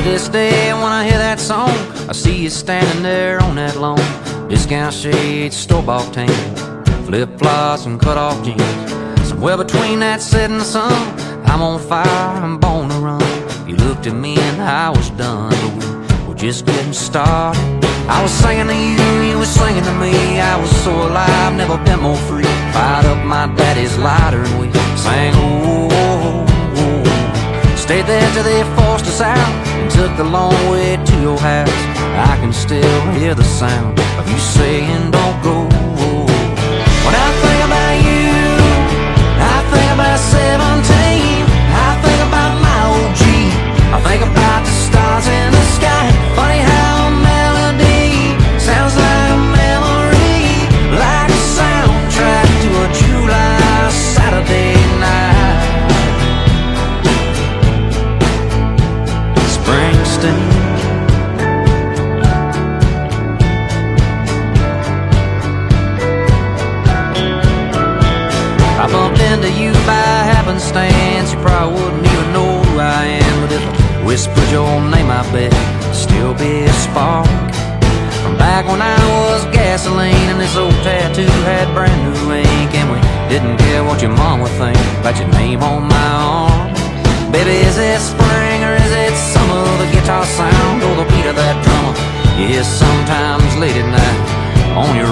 this day when I hear that song, I see you standing there on that lawn. Discount shades, store-bought tan, flip-flops and cut-off jeans. Somewhere between that setting sun, I'm on fire, I'm born to run. You looked at me and I was done, but we were just getting started. I was singing to you, you were singing to me. I was so alive, never been more free. Fired up my daddy's lighter and we sang, oh, oh, oh. Stayed there till they forced us out and took the long way to your house. I can still hear the sound of you saying don't go. When I think about you, I think about 17. I think about my old G. I think about the stars in the sky. Funny how a melody sounds like a memory, like a soundtrack to a July Saturday night. Springsteen. I bumped into you by happenstance. You probably wouldn't even know who I am, but if I whispered your name, I bet it'd still be a spark from back when I was gasoline and this old tattoo had brand new ink, and we didn't care what your mom would think about your name on my arm. Baby, is it spring or is it summer? The guitar sound or the beat of that drummer? Yeah, sometimes late at night on your